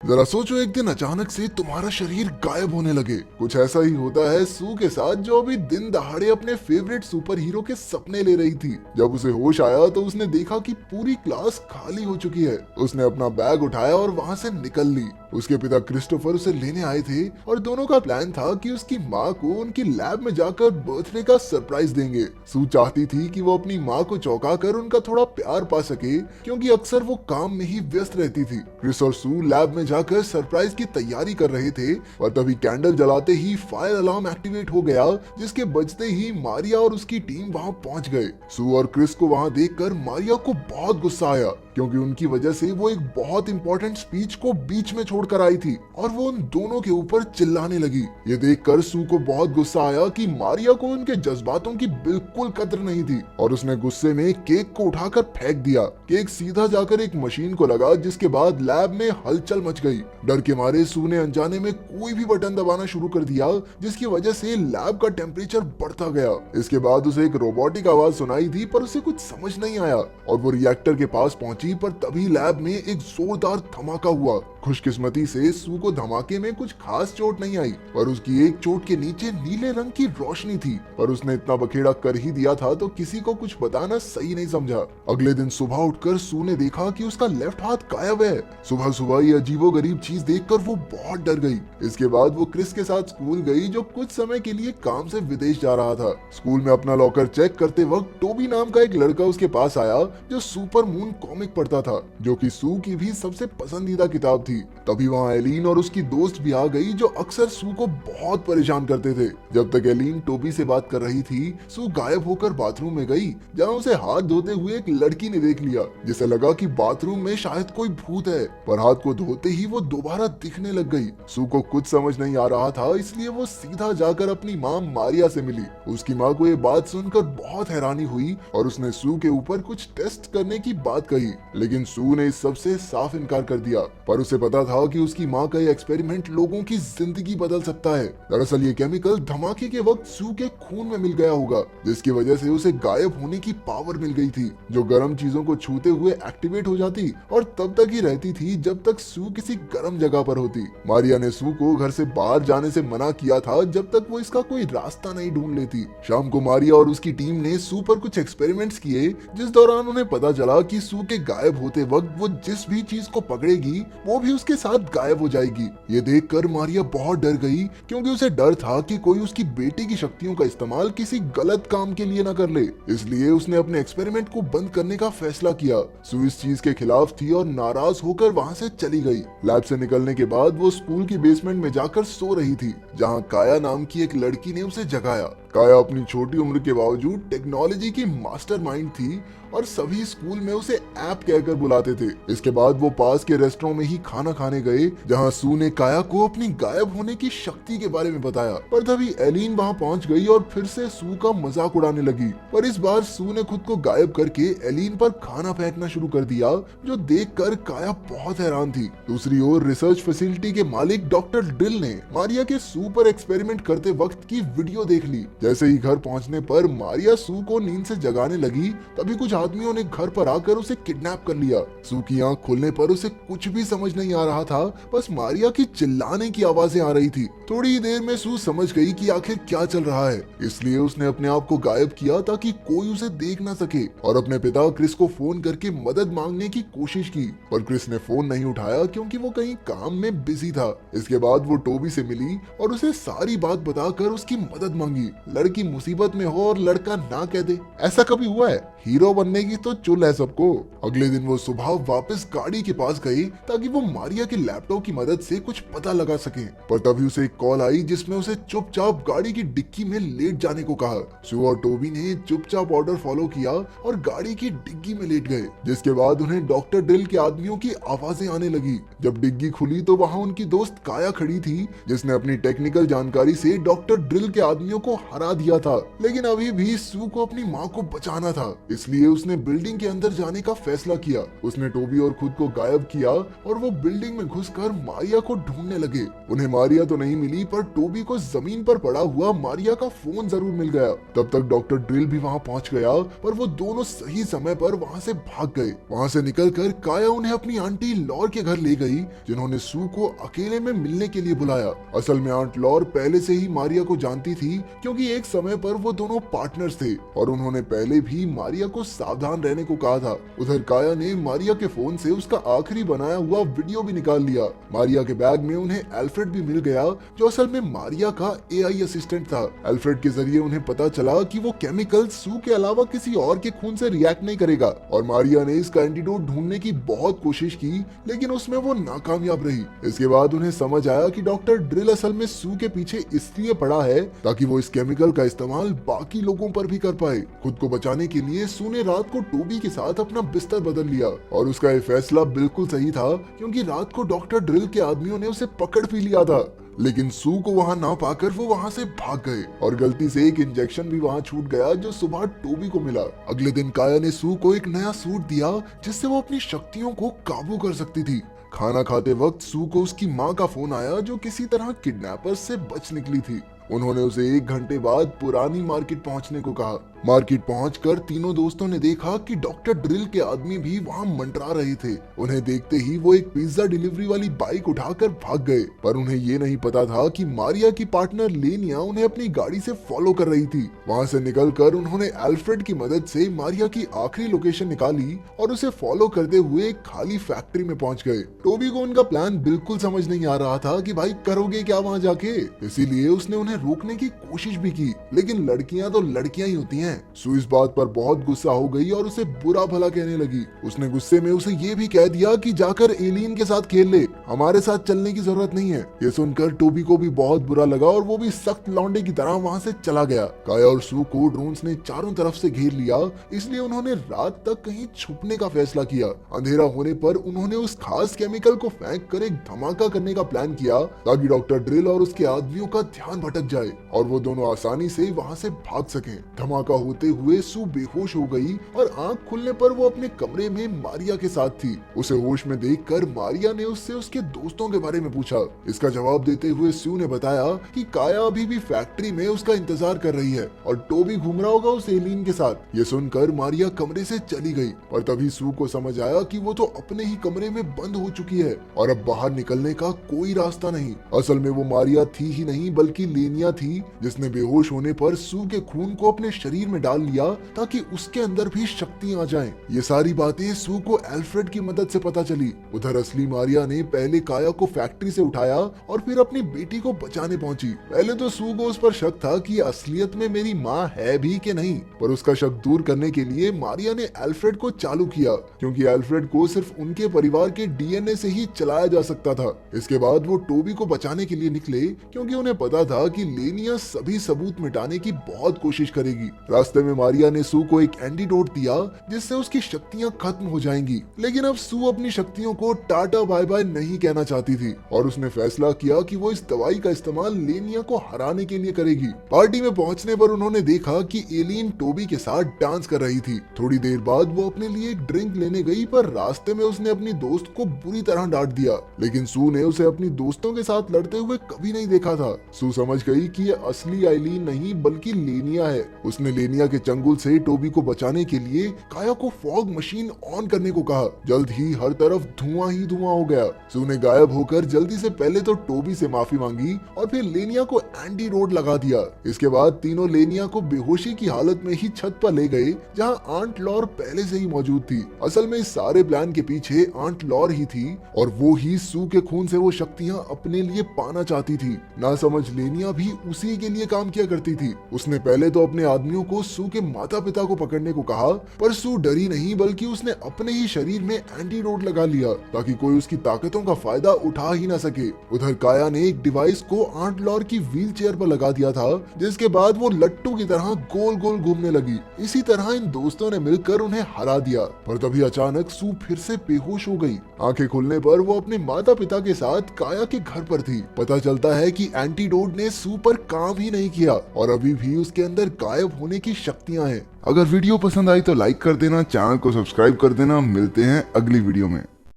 जरा सोचो एक दिन अचानक से तुम्हारा शरीर गायब होने लगे। कुछ ऐसा ही होता है सू के साथ, जो अभी दिन दहाड़े अपने फेवरेट सुपर हीरो के सपने ले रही थी। जब उसे होश आया तो उसने देखा कि पूरी क्लास खाली हो चुकी है। उसने अपना बैग उठाया और वहाँ से निकल ली। उसके पिता क्रिस्टोफर उसे लेने आए थे और दोनों का प्लान था कि उसकी माँ को उनकी लैब में जाकर बर्थडे का सरप्राइज देंगे। सू चाहती थी कि वो अपनी माँ को चौंका कर उनका थोड़ा प्यार पा सके, क्योंकि अक्सर वो काम में ही व्यस्त रहती थी। क्रिस और सू लैब में जाकर सरप्राइज की तैयारी कर रहे थे और तभी कैंडल जलाते ही फायर अलार्म एक्टिवेट हो गया, जिसके बजते ही मारिया और उसकी टीम वहां पहुंच गए। सू और क्रिस को वहां देखकर मारिया को बहुत गुस्सा आया, क्योंकि उनकी वजह से वो एक बहुत इंपॉर्टेंट स्पीच को बीच में छोड़कर आई थी और वो उन दोनों के ऊपर चिल्लाने लगी। ये देखकर सू को बहुत गुस्सा आया कि मारिया को उनके जज्बातों की बिल्कुल कद्र नहीं थी और उसने गुस्से में केक को उठाकर फेंक दिया। केक सीधा जाकर एक मशीन को लगा, जिसके बाद लैब में हलचल मच गई। डर के मारे सू ने अनजाने में कोई भी बटन दबाना शुरू कर दिया, जिसकी वजह से लैब का टेम्परेचर बढ़ता गया। इसके बाद उसे एक रोबोटिक आवाज सुनाई दी, पर उसे कुछ समझ नहीं आया और वो रिएक्टर के पास पहुंची, पर तभी लैब में एक जोरदार धमाका हुआ। खुशकिस्मती से सू को धमाके में कुछ खास चोट नहीं आई, पर उसकी एक चोट के नीचे नीले रंग की रोशनी थी। पर उसने इतना बखेड़ा कर ही दिया था तो किसी को कुछ बताना सही नहीं समझा। अगले दिन सुबह उठकर सू ने देखा कि उसका लेफ्ट हाथ गायब है। सुबह सुबह ये अजीबोगरीब चीज देखकर वो बहुत डर गई। इसके बाद वो क्रिस के साथ स्कूल गई, जो कुछ समय के लिए काम से विदेश जा रहा था। स्कूल में अपना लॉकर चेक करते वक्त टोबी नाम का एक लड़का उसके पास आया, जो सुपर मून कॉमिक पढ़ता था, जो कि सू की भी सबसे पसंदीदा किताब थी। तभी वहाँ एलिन और उसकी दोस्त भी आ गई, जो अक्सर सू को बहुत परेशान करते थे। जब तक एलिन टोबी से बात कर रही थी, सू गायब होकर बाथरूम में गई, जहाँ उसे हाथ धोते हुए एक लड़की ने देख लिया, जिसे लगा कि बाथरूम में शायद कोई भूत है। पर हाथ को धोते ही वो दोबारा दिखने लग गई। सू को कुछ समझ नहीं आ रहा था, इसलिए वो सीधा जाकर अपनी माँ मारिया से मिली। उसकी माँ को ये बात सुनकर बहुत हैरानी हुई और उसने सू के ऊपर कुछ टेस्ट करने की बात कही, लेकिन सू ने इस सब से साफ इनकार कर दिया। पर उसे पता था कि उसकी माँ का ये एक्सपेरिमेंट लोगों की जिंदगी बदल सकता है। दरअसल ये केमिकल धमाके के वक्त सू के खून में मिल गया होगा, जिसकी वजह से उसे गायब होने की पावर मिल गई थी, जो गर्म चीजों को छूते हुए एक्टिवेट हो जाती और तब तक ही रहती थी जब तक सू किसी गर्म जगह पर होती। मारिया ने सू को घर से बाहर जाने से मना किया था, जब तक वो इसका कोई रास्ता नहीं ढूंढ लेती। शाम को मारिया और उसकी टीम ने सू पर कुछ एक्सपेरिमेंट्स किए, जिस दौरान उन्हें पता चला कि सू के गायब होते वक्त वो जिस भी चीज को पकड़ेगी वो भी उसके साथ गायब हो जाएगी। ये देखकर मारिया बहुत डर गई, क्योंकि उसे डर था कि कोई उसकी बेटी की शक्तियों का इस्तेमाल किसी गलत काम के लिए न कर ले। इसलिए उसने अपने एक्सपेरिमेंट को बंद करने का फैसला किया। सू इस चीज के खिलाफ थी और नाराज होकर वहां से चली गई। लैब से निकलने के बाद वो स्कूल की बेसमेंट में जाकर सो रही थी, जहां काया नाम की एक लड़की ने उसे जगाया। काया अपनी छोटी उम्र के बावजूद टेक्नोलॉजी की मास्टरमाइंड थी और सभी स्कूल में उसे ऐप कहकर बुलाते थे। इसके बाद वो पास के रेस्टोरेंट में ही खाना खाने गए, जहां सू ने काया को अपनी गायब होने की शक्ति के बारे में बताया। पर तभी एलिन वहां पहुंच गई और फिर से सू का मजाक उड़ाने लगी। पर इस बार सू ने खुद को गायब करके एलिन पर खाना फेंकना शुरू कर दिया, जो देखकर काया बहुत हैरान थी। दूसरी ओर रिसर्च फैसिलिटी के मालिक डॉक्टर ड्रिल ने मारिया के सू पर एक्सपेरिमेंट करते वक्त की वीडियो देख ली। जैसे ही घर पहुंचने पर मारिया सू को नींद से जगाने लगी, तभी कुछ आदमियों ने घर पर आकर उसे किडनैप कर लिया। सू की आंख खुलने पर उसे कुछ भी समझ नहीं आ रहा था, बस मारिया की चिल्लाने की आवाजें आ रही थी। थोड़ी ही देर में सू समझ गई कि आखिर क्या चल रहा है, इसलिए उसने अपने आप को गायब किया ताकि कोई उसे देख ना सके और अपने पिता क्रिस को फोन करके मदद मांगने की कोशिश की। पर क्रिस ने फोन नहीं उठाया, क्योंकि वो कहीं काम में बिजी था। इसके बाद वो टोबी से मिली और उसे सारी बात बताकर उसकी मदद मांगी। लड़की मुसीबत में हो और लड़का ना कह दे, ऐसा कभी हुआ है? हीरो बनने की तो चुल है सबको। अगले दिन वो सुबह वापस गाड़ी के पास गई, ताकि वो मारिया के लैपटॉप की मदद से कुछ पता लगा सके। पर तभी उसे एक कॉल आई, जिसमें उसे चुपचाप गाड़ी की डिक्की में लेट जाने को कहा। सू और टोबी ने चुपचाप ऑर्डर फॉलो किया और गाड़ी की डिग्गी में लेट गए, जिसके बाद उन्हें डॉक्टर ड्रिल के आदमियों की आवाजें आने लगी। जब डिग्गी खुली तो वहाँ उनकी दोस्त काया खड़ी थी, जिसने अपनी टेक्निकल जानकारी से डॉक्टर ड्रिल के आदमियों को हरा दिया था, लेकिन अभी भी सू को अपनी माँ को बचाना था, इसलिए उसने बिल्डिंग के अंदर जाने का फैसला किया। उसने टोबी और खुद को गायब किया और वो बिल्डिंग में घुसकर मारिया को ढूंढने लगे। उन्हें मारिया तो नहीं मिली, पर टोबी को जमीन पर पड़ा हुआ मारिया का फोन जरूर मिल गया। तब तक डॉक्टर ड्रिल भी वहाँ पहुँच गया, पर वो दोनों सही समय पर वहाँ से भाग गए। वहाँ से निकलकर काया उन्हें अपनी आंटी लॉर के घर ले गई, जिन्होंने सू को अकेले में मिलने के लिए बुलाया। असल में आंट लॉर पहले से ही मारिया को जानती थी, क्योंकि एक समय पर वो दोनों पार्टनर्स थे और उन्होंने पहले भी मारिया को सावधान रहने को कहा था। उधर काया ने मारिया के फोन से उसका आखिरी बनाया हुआ वीडियो भी निकाल लिया। मारिया के बैग में उन्हें एल्फ्रेड भी मिल गया, जो असल में मारिया का एआई असिस्टेंट था। एल्फ्रेड के जरिए उन्हें पता चला कि वो केमिकल सू के अलावा किसी और के खून से रिएक्ट नहीं करेगा, और मारिया ने इसका एंटीडोट ढूंढने की बहुत कोशिश की, लेकिन उसमें वो नाकामयाब रही। इसके बाद उन्हें समझ आया कि डॉक्टर ड्रिल असल में सू के पीछे इसलिए पड़ा है ताकि वो इस केमिकल का इस्तेमाल बाकी लोगों पर भी कर पाए। खुद को बचाने के लिए सू ने रात को टोबी के साथ अपना बिस्तर बदल लिया, और उसका ये फैसला बिल्कुल सही था, क्योंकि रात को डॉक्टर ड्रिल के आदमियों ने उसे पकड़ भी लिया था। लेकिन सू को वहां ना पाकर वो वहां से भाग गए, और गलती से एक इंजेक्शन भी वहां छूट गया जो सुबह टोबी को मिला। अगले दिन काया ने सू को एक नया सूट दिया, जिससे वो अपनी शक्तियों को काबू कर सकती थी। खाना खाते वक्त सू को उसकी माँ का फोन आया, जो किसी तरह किडनैपर्स से बच निकली थी। उन्होंने उसे 1 घंटे बाद पुरानी मार्केट पहुंचने को कहा। मार्केट पहुंचकर तीनों दोस्तों ने देखा कि डॉक्टर ड्रिल के आदमी भी वहां मंडरा रहे थे। उन्हें देखते ही वो एक पिज्जा डिलीवरी वाली बाइक उठाकर भाग गए, पर उन्हें ये नहीं पता था कि मारिया की पार्टनर लेनिया उन्हें अपनी गाड़ी से फॉलो कर रही थी। वहां से निकलकर उन्होंने एल्फ्रेड की मदद से मारिया की आखिरी लोकेशन निकाली और उसे फॉलो करते हुए एक खाली फैक्ट्री में पहुंच गए। टोबी को उनका प्लान बिल्कुल समझ नहीं आ रहा था कि भाई करोगे क्या वहां जाके, इसीलिए उसने उन्हें रोकने की कोशिश भी की, लेकिन लड़कियां तो लड़कियां ही होती हैं। सू इस बात पर बहुत गुस्सा हो गई और उसे बुरा भला कहने लगी। उसने गुस्से में उसे ये भी कह दिया कि जाकर एलियन के साथ खेल ले, हमारे साथ चलने की जरूरत नहीं है। ये सुनकर टोबी को भी बहुत बुरा लगा और वो भी सख्त लौंडे की तरह वहाँ से चला गया। काया और सू को ड्रोन्स ने चारों तरफ से घेर लिया, इसलिए उन्होंने रात तक कहीं छुपने का फैसला किया। अंधेरा होने पर उन्होंने उस खास केमिकल को फेंक कर एक धमाका करने का प्लान किया, ताकि डॉक्टर ड्रिल और उसके आदमियों का ध्यान भटक जाए और वो दोनों आसानी से वहाँ से भाग सकें। धमाका होते हुए सू बेहोश हो गई और आंख खुलने पर वो अपने कमरे में मारिया के साथ थी। उसे होश में देखकर मारिया ने उससे उसके दोस्तों के बारे में पूछा। इसका जवाब देते हुए सू ने बताया कि काया अभी भी फैक्ट्री में उसका इंतजार कर रही है और टोबी घूम रहा होगा उस एलियन के साथ। ये सुनकर मारिया कमरे से चली गई, और तभी सू को समझ आया कि वो तो अपने ही कमरे में बंद हो चुकी है और अब बाहर निकलने का कोई रास्ता नहीं। असल में वो मारिया थी ही नहीं, बल्कि लेनिया थी, जिसने बेहोश होने पर सू के खून को अपने शरीर में डाल लिया ताकि उसके अंदर भी शक्तियां आ जाएं। ये सारी बातें सू को एल्फ्रेड की मदद से पता चली। उधर असली मारिया ने पहले काया को फैक्ट्री से उठाया और फिर अपनी बेटी को बचाने पहुंची। पहले तो सू को उस पर शक था कि असलियत में मेरी माँ है भी कि नहीं, पर उसका शक दूर करने के लिए मारिया ने एल्फ्रेड को चालू किया, क्योंकि एल्फ्रेड को सिर्फ उनके परिवार के डीएनए से ही चलाया जा सकता था। इसके बाद वो टोबी को बचाने के लिए निकले, क्योंकि उन्हें पता था कि लेनिया सभी सबूत मिटाने की बहुत कोशिश करेगी। रास्ते में मारिया ने सू को एक एंटीडोट दिया, जिससे उसकी शक्तियां खत्म हो जाएंगी, लेकिन अब सू अपनी शक्तियों को टाटा बाय बाय नहीं कहना चाहती थी और उसने फैसला किया कि वो इस दवाई का इस्तेमाल लेनिया को हराने के लिए करेगी। पार्टी में पहुंचने पर उन्होंने देखा कि एलियन टोबी के साथ डांस कर रही थी। थोड़ी देर बाद वो अपने लिए एक ड्रिंक लेने गई, पर रास्ते में उसने अपनी दोस्त को बुरी तरह डांट दिया, लेकिन सू ने उसे अपनी दोस्तों के साथ लड़ते हुए कभी नहीं देखा था। सू समझ गई कि ये असली एलियन नहीं बल्कि लेनिया है। उसने लेनिया के चंगुल से टोबी को बचाने के लिए काया को फॉग मशीन ऑन करने को कहा। जल्द ही हर तरफ धुआं ही धुआं हो गया। सू ने गायब होकर जल्दी से पहले तो टोबी से माफी मांगी और फिर लेनिया को एंटीडोट लगा दिया। इसके बाद तीनों लेनिया को बेहोशी की हालत में ही छत पर ले गए, जहां आंट लॉर पहले से ही मौजूद थी। असल में इस सारे प्लान के पीछे आंट लॉर ही थी और वो ही सू के खून से वो शक्तियां अपने लिए पाना चाहती थी। ना समझ लेनिया भी उसी के लिए काम किया करती थी। उसने पहले तो अपने आदमियों को सू के माता पिता को पकड़ने को कहा, पर सू डरी नहीं बल्कि उसने अपने ही शरीर में एंटीडोट लगा लिया ताकि कोई उसकी ताकतों का फायदा उठा ही ना सके। उधर काया ने एक डिवाइस को आंट लॉर की व्हील चेयर पर लगा दिया था, जिसके बाद वो लट्टू की तरह गोल गोल घूमने लगी। इसी तरह इन दोस्तों ने मिलकर उन्हें हरा दिया, पर तभी अचानक सू फिर से बेहोश हो गई। आंखें खुलने पर वो अपने माता पिता के साथ काया के घर पर थी। पता चलता है कि एंटीडोट ने सू पर काम ही नहीं किया और अभी भी उसके अंदर गायब होने की शक्तियां हैं। अगर वीडियो पसंद आई तो लाइक कर देना, चैनल को सब्सक्राइब कर देना। मिलते हैं अगली वीडियो में।